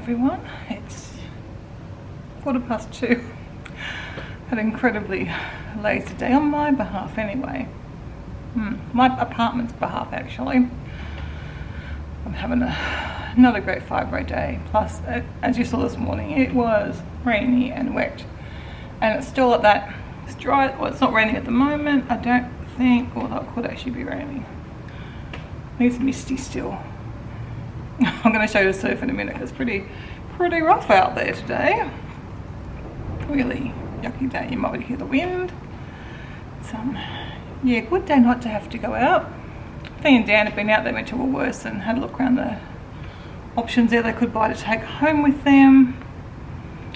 everyone. It's 2:15. Had an incredibly lazy day on my behalf anyway. My apartment's behalf actually. I'm having another great fibro day. Plus, as you saw this morning, it was rainy and wet. And it's still at that, it's dry, well it's not raining at the moment, I don't think, although it could actually be raining. I think it's misty still. I'm going to show you the surf in a minute. It's pretty rough out there today. Really yucky day. You might hear the wind. It's yeah, good day not to have to go out. Fee and Dan have been out. They went to Woolworths and had a look around the options there they could buy to take home with them.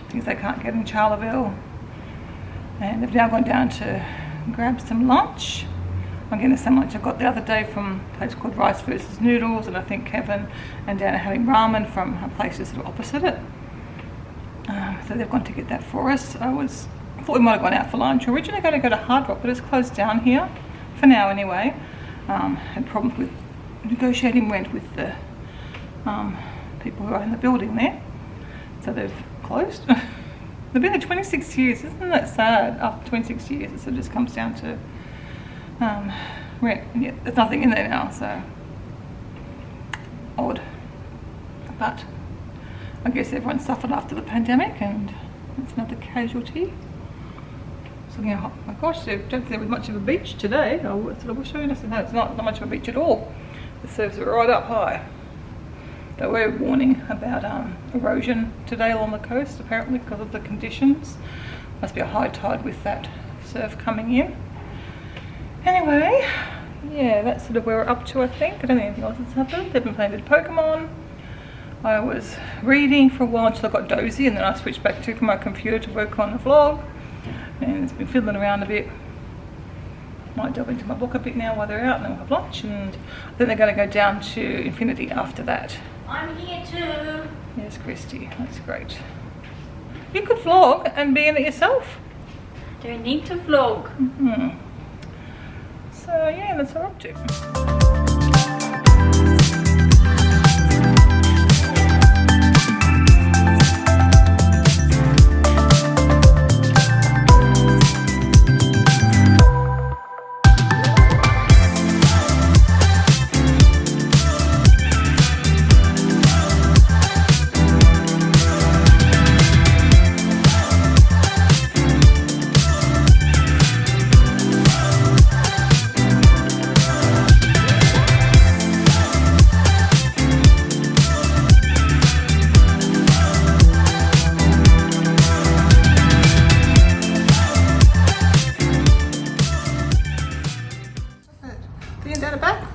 Things they can't get in Charleville. And they've now gone down to grab some lunch. I'm getting the same lunch I got the other day from a place called Rice versus Noodles, and I think Kevin and Dan are having ramen from a place just sort of opposite it. So they've gone to get that for us. I thought we might have gone out for lunch. We were originally going to go to Hard Rock, but it's closed down here, for now anyway. Had problems with negotiating rent with the people who are in the building there. So they've closed. They've been there 26 years, isn't that sad? After 26 years, it sort of just comes down to rent, and yet there's nothing in there now, so odd. But I guess everyone suffered after the pandemic, and it's another casualty. So you know, oh my gosh, I don't think there was much of a beach today. I will show you this. No, it's not much of a beach at all. The surf's right up high. They were warning about erosion today along the coast, apparently because of the conditions. Must be a high tide with that surf coming in. Anyway, yeah, that's sort of where we're up to, I think. I don't think anything else has happened. They've been playing with Pokemon. I was reading for a while until I got dozy, and then I switched back to my computer to work on the vlog. And it's been fiddling around a bit. Might delve into my book a bit now while they're out, and then we'll have lunch. And then they're going to go down to Infinity after that. I'm here too. Yes, Christy, that's great. You could vlog and be in it yourself. Don't need to vlog. So yeah, that's what we're up to.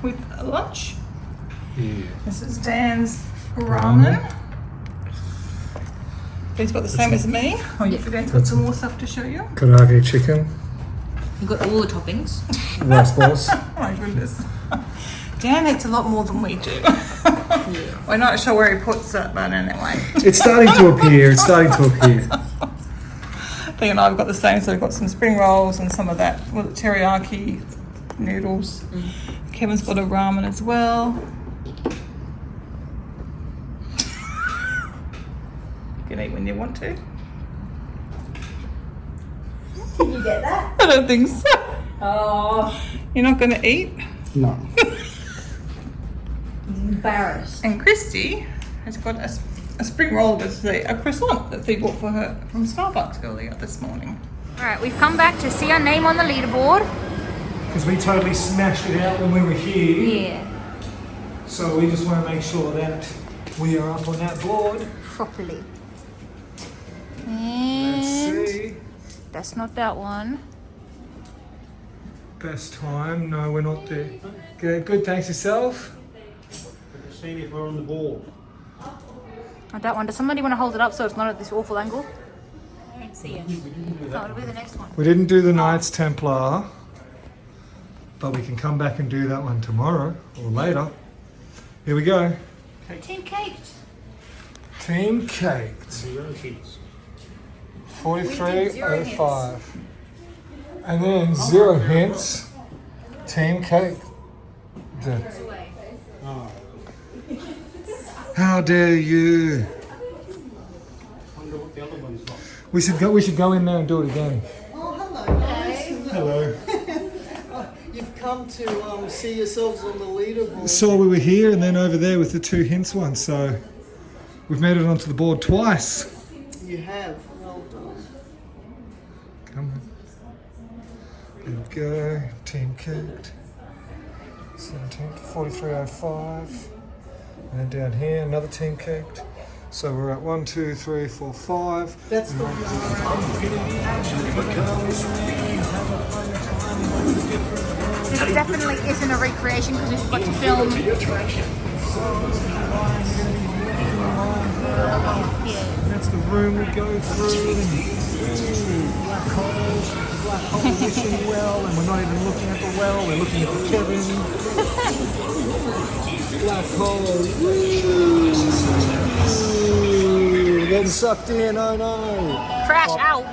With lunch. Yeah. This is Dan's ramen. He's got the same as me. Oh, yeah, Dan's got some more stuff to show you. Karaage chicken. You've got all the toppings. Rice balls. Oh my goodness. Dan eats a lot more than we do. Yeah. We're not sure where he puts it, but anyway. It's starting to appear. It's starting to appear. He and I have got the same, so we've got some spring rolls and some of that teriyaki noodles. Kevin's got a ramen as well. You can eat when you want to. Did you get that? I don't think so. Oh. You're not going to eat? No. He's embarrassed. And Christy has got a spring roll with a croissant that they bought for her from Starbucks earlier this morning. Alright, we've come back to see our name on the leaderboard. Because we totally smashed it out when we were here. Yeah. So we just want to make sure that we are up on that board. Properly. Let's And see. that's not that one. Best time. No, we're not there. Good, thanks yourself. Seeing if we're on the ball. Not that one. Does somebody want to hold it up so it's not at this awful angle? I don't see it. Oh, it'll be the next one. We didn't do the Knights Templar, but we can come back and do that one tomorrow or later. Here we go. Team caked. Team caked. 0 kids. 43.05. And then 0 hints. Team cake. Oh. How dare you? We should go in there and do it again. Oh, hello, guys. Hello. You've come to see yourselves on the leaderboard. Saw we were here and then over there with the 2 hints one, so we've made it onto the board twice. You have. Well done. Come on. There we go. Team kicked. 17th, 43.05. And then down here, another team kicked. So we're at 1, 2, 3, 4, 5. That's the This definitely isn't a recreation because we've got to film. That's the room we go through. Black hole wishing well, and we're not even looking at the well, we're looking at the Kevin. Black hole. Woo. Getting sucked in, oh no. Crash out.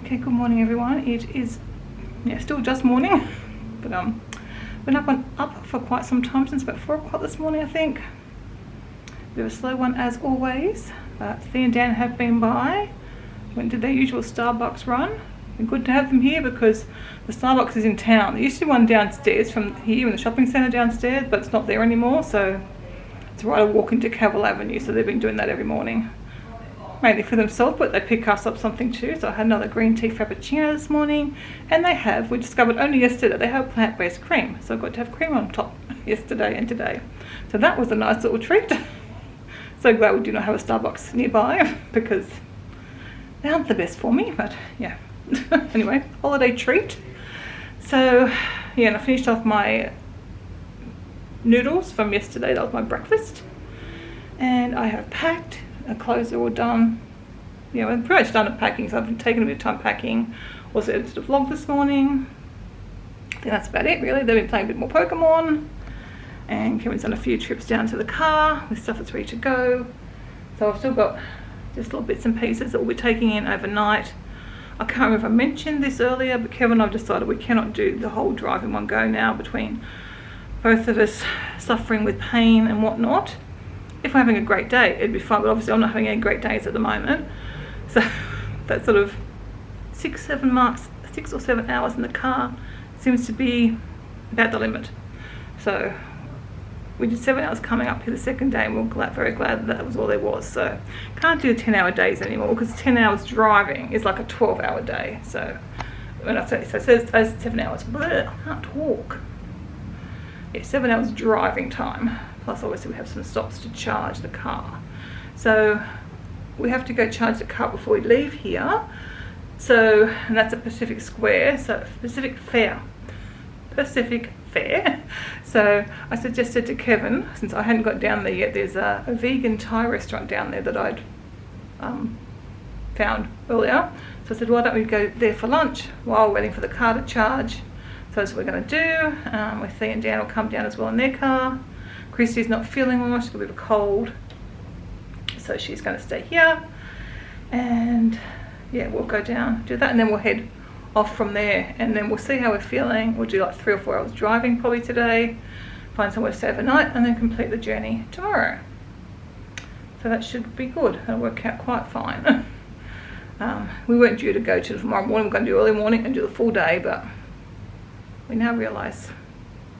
Okay, good morning everyone. It is still just morning, but been up for quite some time, since about 4 o'clock this morning I think. Bit of a slow one as always, but Thea and Dan have been by, went and did their usual Starbucks run. Been good to have them here because the Starbucks is in town. There used to be one downstairs from here in the shopping centre downstairs, but it's not there anymore, so it's right a walk into Cavill Avenue, so they've been doing that every morning. Mainly for themselves, but they pick us up something too. So I had another green tea frappuccino this morning, and we discovered only yesterday, they have plant-based cream, so I got to have cream on top yesterday and today. So that was a nice little treat. So glad we do not have a Starbucks nearby because they aren't the best for me, but yeah. Anyway, holiday treat. So yeah, and I finished off my noodles from yesterday. That was my breakfast, and I have packed. Our clothes are all done. Yeah, I'm pretty much done at packing, so I've been taking a bit of time packing. Also edited a vlog this morning. I think that's about it really. They've been playing a bit more Pokemon, and Kevin's done a few trips down to the car with stuff that's ready to go. So I've still got just little bits and pieces that we'll be taking in overnight. I can't remember if I mentioned this earlier, but Kevin and I've decided we cannot do the whole drive in one go now, between both of us suffering with pain and whatnot. If we're having a great day, it'd be fine, but obviously I'm not having any great days at the moment. So that sort of 6 or 7 hours in the car seems to be about the limit. So we did 7 hours coming up here the second day, and we're very glad that was all there was. So can't do 10-hour days anymore, because 10 hours driving is like a 12-hour day. So when I say 7 hours, bleh, I can't talk. Yeah, 7 hours driving time. Plus obviously we have some stops to charge the car. So we have to go charge the car before we leave here. So, and that's at Pacific Square, so Pacific Fair. So I suggested to Kevin, since I hadn't got down there yet, there's a vegan Thai restaurant down there that I'd found earlier. So I said, why don't we go there for lunch while waiting for the car to charge? So that's what we're going to do. With Thea and Dan will come down as well in their car. Christy's not feeling well, she's got a bit of a cold, so she's going to stay here. And yeah, we'll go down, do that, and then we'll head off from there, and then we'll see how we're feeling. We'll do like 3 or 4 hours driving probably today, find somewhere to stay overnight, and then complete the journey tomorrow. So that should be good. That'll work out quite fine. We weren't due to go to tomorrow morning. We're going to do early morning and do the full day, but we now realise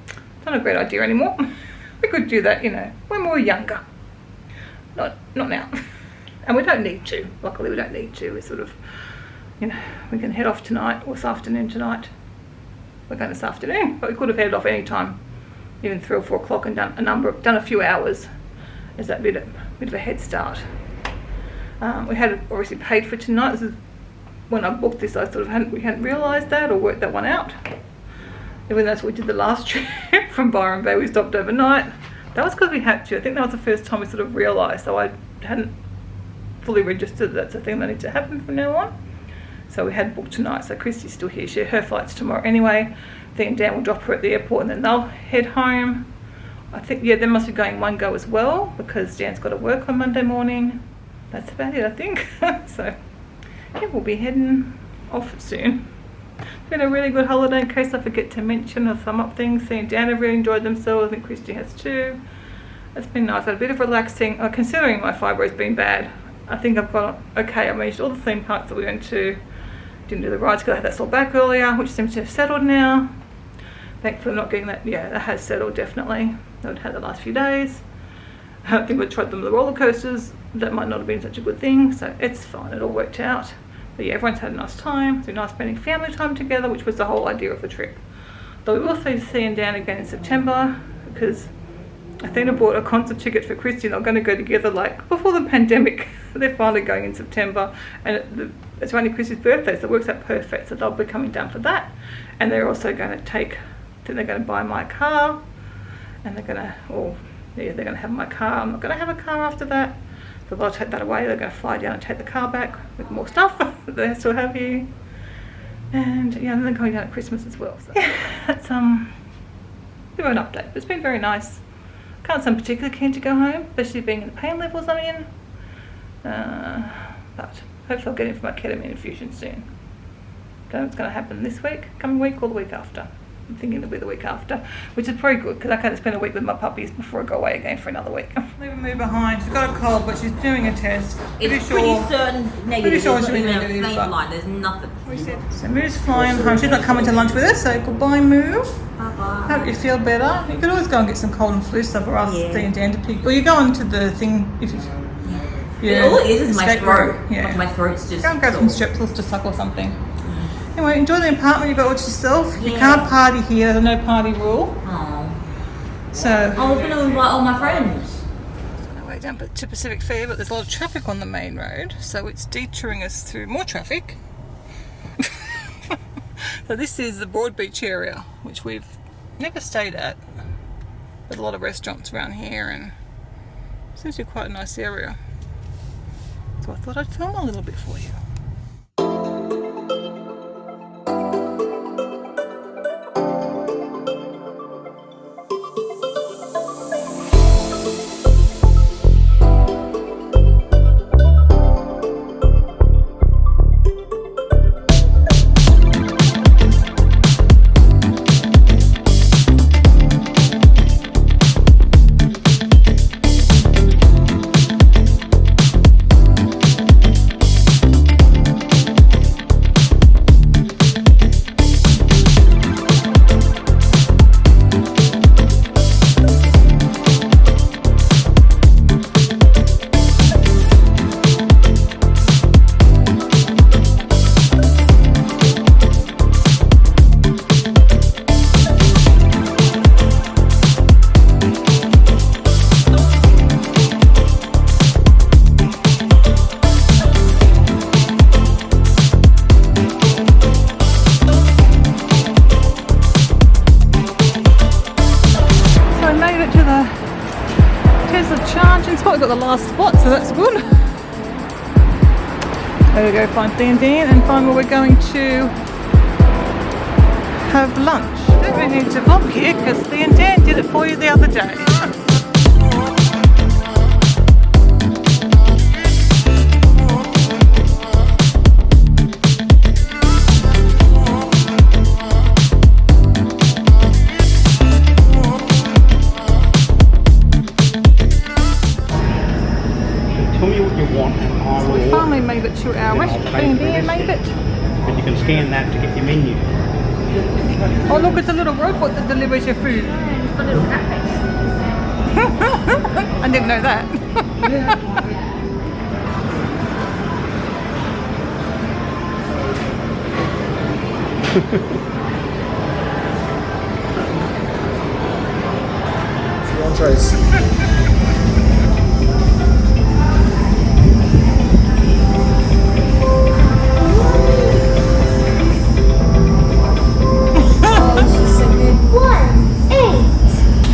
it's not a great idea anymore. We could do that, you know, when we were younger. Not now. And we don't need to. Luckily, we don't need to. We're sort of, you know, we can head off tonight or this afternoon tonight. We're going this afternoon, but we could have headed off any time, even 3 or 4 o'clock, and done a few hours as that bit of a head start. We had obviously paid for tonight. This is when I booked this. I sort of we hadn't realised that or worked that one out. Even though we did the last trip from Byron Bay, we stopped overnight. That was because we had to. I think that was the first time we sort of realised. So I hadn't fully registered that that's a thing that needs to happen from now on. So we had booked tonight. So Christy's still here. Her flight's tomorrow anyway. Then Dan will drop her at the airport and then they'll head home. I think, yeah, they must be going one go as well because Dan's got to work on Monday morning. That's about it, I think. So yeah, we'll be heading off soon. It's been a really good holiday, in case I forget to mention or sum up things. Seeing Dan have really enjoyed themselves. I think Christy has too. It's been nice. I had a bit of relaxing. Considering my fibro's been bad, I think I've got okay. I managed all the theme parks that we went to. Didn't do the rides because I had that sore back earlier, which seems to have settled now. Thankfully not getting that. Yeah, that has settled definitely. I've had the last few days. I think we tried the roller coasters. That might not have been such a good thing, so it's fine. It all worked out. But yeah, everyone's had a nice time. It's been nice spending family time together, which was the whole idea of the trip. Though we will see Dan again in September because Athena bought a concert ticket for Christy and they're going to go together like before the pandemic. They're finally going in September, and it's only Christy's birthday, so it works out perfect. So they'll be coming down for that, and they're also going to I think they're going to buy my car, and they're going to have my car. I'm not going to have a car after that, so they'll take that away. They're going to fly down and take the car back with more stuff that they still have here, and yeah, and then they're going down at Christmas as well. So yeah, that's a bit of an update. It's been very nice. Can't say I'm particularly keen to go home, especially being in the pain levels I'm in. But hopefully I'll get in for my ketamine infusion soon. Don't know what's going to happen this week, coming week, or the week after. I'm thinking it'll be the week after, which is pretty good because I can't spend a week with my puppies before I go away again for another week. Leaving me behind. She's got a cold, but she's doing a test. It's pretty certain negative. Pretty sure There's she'll be not even negative, a faint but- line. There's nothing. So Moo's flying home. She's not coming to lunch with us, so goodbye, Moo. Bye-bye. Hope you feel better. You could always go and get some cold and flu stuff or ask Yeah. Dan to pick. Or you go into the thing if you. All it is my escape throat. room. Yeah. Like my throat's just Go and grab some sore. strepsils to suck or something. Anyway, enjoy the apartment. You've got watch yourself. You Yeah. can't party here. There's no party rule. Oh. So. I was going to invite all my friends. On our way down to Pacific Fair, but there's a lot of traffic on the main road, so it's detouring us through more traffic. So this is the Broadbeach area, which we've never stayed at. There's a lot of restaurants around here, and it seems to be quite a nice area. So I thought I'd film a little bit for you. Got the last spot, so that's good. There we go, find Dan and find where we're going to have lunch. I don't really need to vlog here because Dan did it for you the other day. to our restaurant. B&B made it. But you can scan that to get your menu. Oh look, it's a little robot that delivers your food. I didn't know that. Entrees.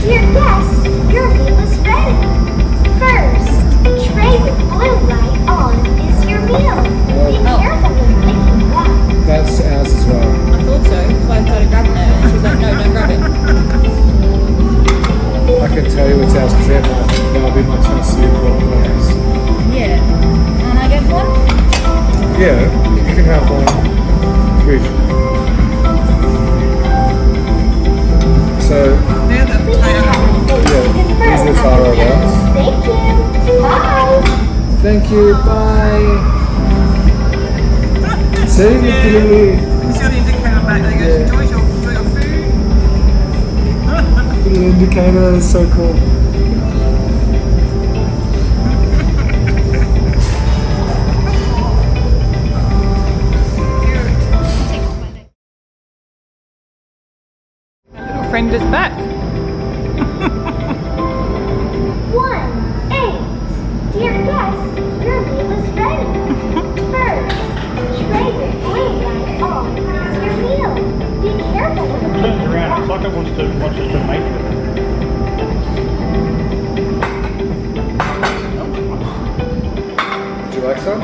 Dear guest, your meal is ready. First, a tray with blue light on is your meal. Be careful when picking it up. That's ours as well. I thought so, so I started grabbing it and she was like, no, don't grab it. I can tell you it's ours because that'll be my chance to see what place. Yeah. And I get one? Yeah, you can have one. Huge. So, They're the potato. yeah, these are the taro ones. Thank you. Bye. Thank you, bye. See, you delivery. You see the indicator back there, goes, enjoy your food. Little indicator is so cool. My little friend is back. 1-8. Dear guest, your meal is ready. First, tray with blue light on is your meal. Be careful when Turns picking it around, it's up. like it wants us to make it. Would you like some?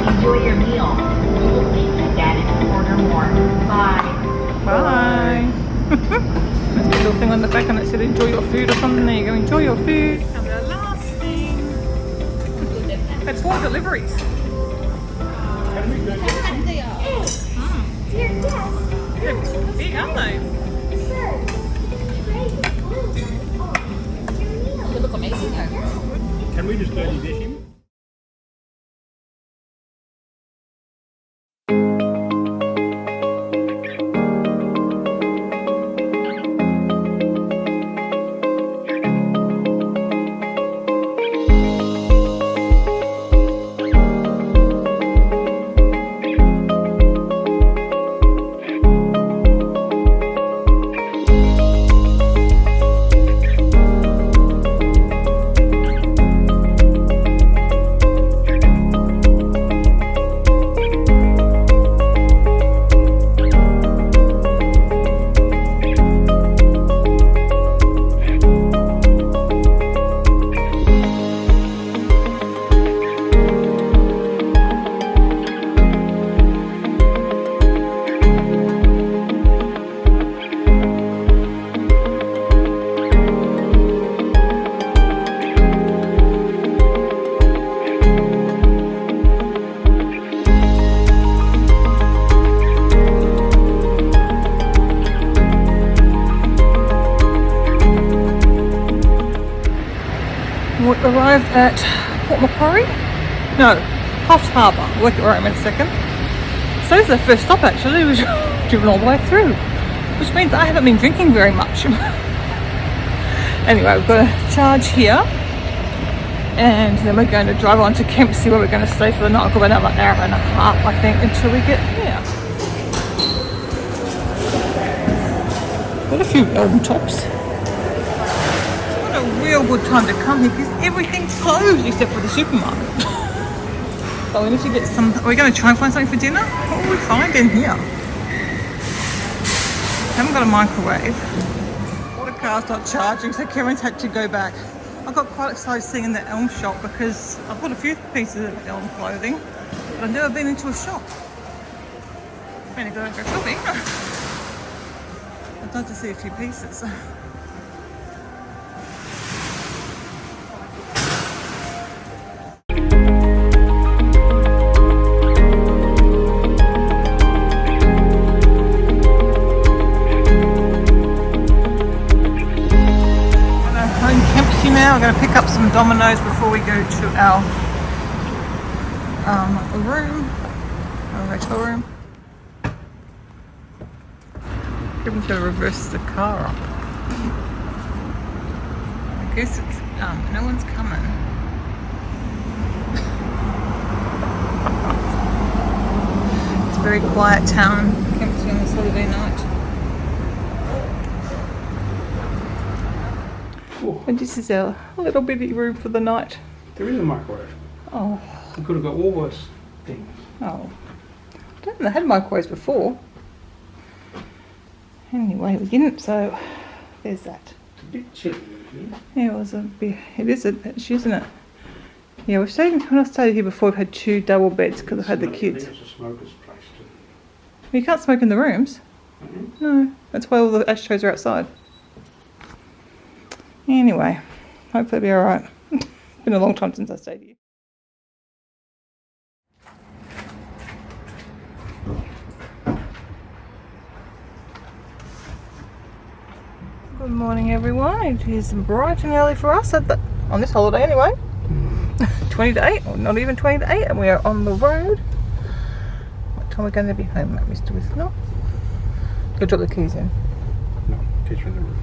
Enjoy your meal. We will see you again if you order more. Bye. Bye. There's a little thing on the back and it said enjoy your food or something. There you go, enjoy your food. And the last thing. It's 4 deliveries. 8. Dear guest, They're big, aren't they? first, tray with blue light on is your meal. They look amazing though. Can we just dirty dish him? We arrived at Port Macquarie. No, Coffs Harbour. We'll work it right in a second. So this is the first stop actually. We've driven all the way through, which means I haven't been drinking very much. Anyway, we've got a charge here, and then we're going to drive on to Kempsey where we're going to stay for the night. I've got another hour and a half, I think, until we get here. Got a few album tops. What a real good time to come here because everything's closed except for the supermarket. So we need to get some. Are we going to try and find something for dinner? What will we find in here? Haven't got a microwave. All the car's not charging, so Kevin's had to go back. I got quite excited seeing in the Elm shop because I've got a few pieces of Elm clothing, but I've never been into a shop. I'm going to go shopping. I'd like to see a few pieces. Now I'm going to pick up some Domino's before we go to our room, our hotel room. Kevin's going to reverse the car up. I guess it's, no one's coming. It's a very quiet town, Kempsey on this holiday night. And this is our little bitty room for the night. There is a microwave. Oh. We could have got all those things. Oh. I don't know, they had microwaves before. Anyway, we didn't, so there's that. It's a bit chilly in Yeah, it was a bit, it is isn't it? Yeah, we've stayed, when I stayed here before, we've had 2 double beds because I've had the kids. It's a smoker's place too. You can't smoke in the rooms. Mm-hmm. No, that's why all the ashtrays are outside. Anyway, hopefully it'll be alright. It's been a long time since I stayed here. Good morning everyone, it is bright and early for us on this holiday anyway. 20 to 8, or not even 20 to 8, and we are on the road. What time are we going to be home at, Mr. Whistler? Go drop the keys in. No, keys are in the room.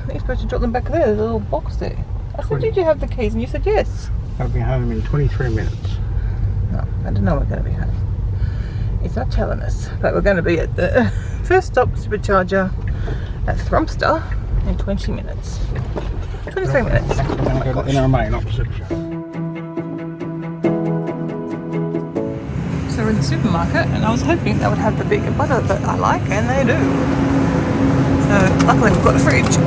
You're supposed to drop them back there, there's a little box there. I said, did you have the keys? And you said yes. I'll be home in 23 minutes. No, I don't know we're going to be home. It's not telling us, but we're going to be at the first stop supercharger at Thrumster in 20 minutes. 23 minutes. We're going to go to the NRMA opposite. So we're in the supermarket and I was hoping they would have the vegan butter that I like, and they do. So luckily we've got a fridge.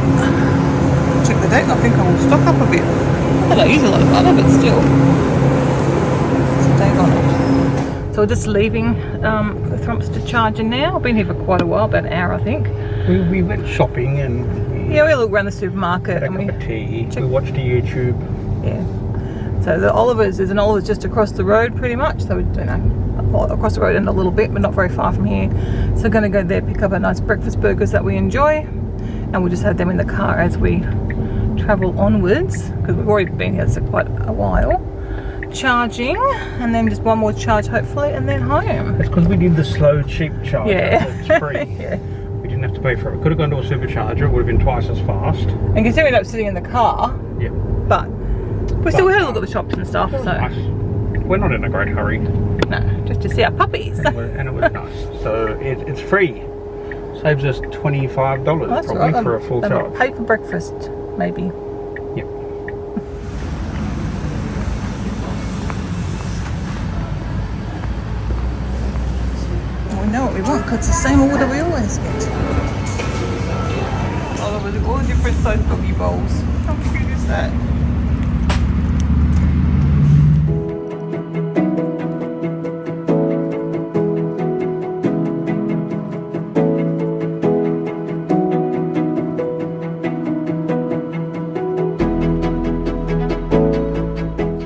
Check the date, I think I will stock up a bit. I don't use a lot of butter, but still. There's a date on it. So we're just leaving the Thrumster charger now. I've been here for quite a while, about an hour I think. We went shopping and Yeah, we looked around the supermarket had a and cup of tea. We watched a YouTube. Yeah. So the Oliver's, there's an Oliver's just across the road pretty much. So we're across the road and a little bit, but not very far from here. So we're going to go there, pick up our nice breakfast burgers that we enjoy, and we'll just have them in the car as we travel onwards, because we've already been here for quite a while. Charging, and then just one more charge hopefully, and then home. That's because we did the slow, cheap charger. Yeah. It's free. Yeah. We didn't have to pay for it. We could have gone to a supercharger. It would have been twice as fast. And considering we ended up sitting in the car, Yeah. but we still had a look at the shops and stuff. So Nice. We're not in a great hurry. no, just to see our puppies. And it was nice. So it's free. Saves us $25 That's probably right. for a full charge. Pay for breakfast, maybe. Yep. We know what we want because it's the same order we always get. Oh, with all the different size doggy bowls. How cute is that?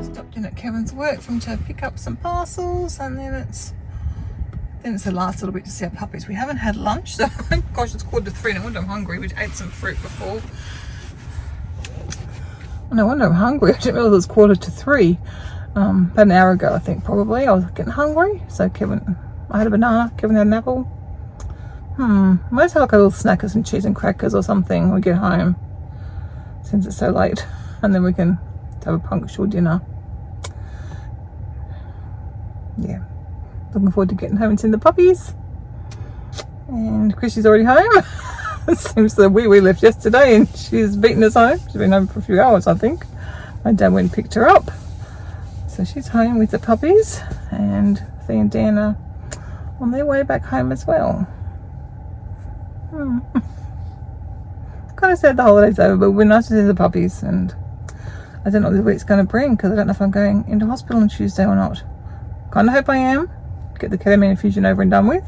Stopped in at Kevin's work for him to pick up some parcels, and then it's the last little bit to see our puppies. We haven't had lunch, so gosh, it's 2:45 and no wonder I'm hungry. We ate some fruit before. No wonder I'm hungry. I didn't realise it was 2:45. About an hour ago I think probably. I was getting hungry, so I had a banana, Kevin had an apple. Let's have like a little snack of some cheese and crackers or something when we get home, since it's so late, and then we can have a punctual dinner. Yeah. Looking forward to getting home and seeing the puppies. And Chrissy's already home. It seems that we left yesterday and she's beaten us home. She's been home for a few hours I think. My dad went and picked her up. So she's home with the puppies, and Thea and Dan are on their way back home as well. Kind of sad the holiday's over, but we're nice to see the puppies, and I don't know what this week's going to bring because I don't know if I'm going into hospital on Tuesday or not. Kind of hope I am. Get the ketamine infusion over and done with,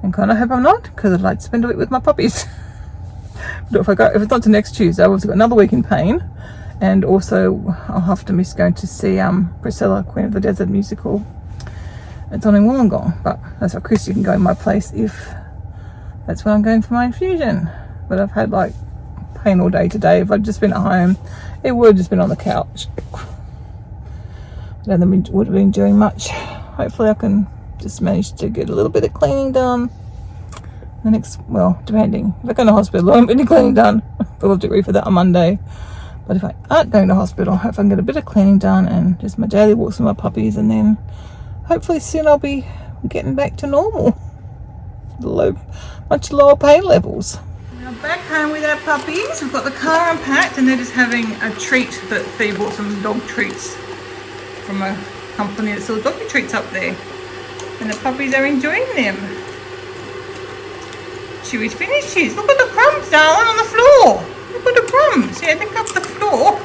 and kind of hope I'm not, because I'd like to spend a week with my puppies. But if it's not to next Tuesday, I've also got another week in pain, and also I'll have to miss going to see Priscilla, Queen of the Desert musical. It's on in Wollongong, but that's why Christy can go in my place if that's when I'm going for my infusion. But I've had like pain all day today. If I'd just been at home, It would have just been on the couch. I don't think we would have been doing much. Hopefully I can just manage to get a little bit of cleaning done. The next, well, depending. If I go to hospital, I won't get any cleaning done. We'll have to agree for that on Monday. But if I aren't going to hospital, hopefully I can get a bit of cleaning done and just my daily walks with my puppies, and then hopefully soon I'll be getting back to normal. Much lower pain levels. Now back home with our puppies. We've got the car unpacked and they're just having a treat that Fee bought, some dog treats from a company that sells doggy treats up there. And the puppies are enjoying them. Chewy's finished his. Look at the crumbs, darling, on the floor. Look at the crumbs. Yeah, pick up the floor.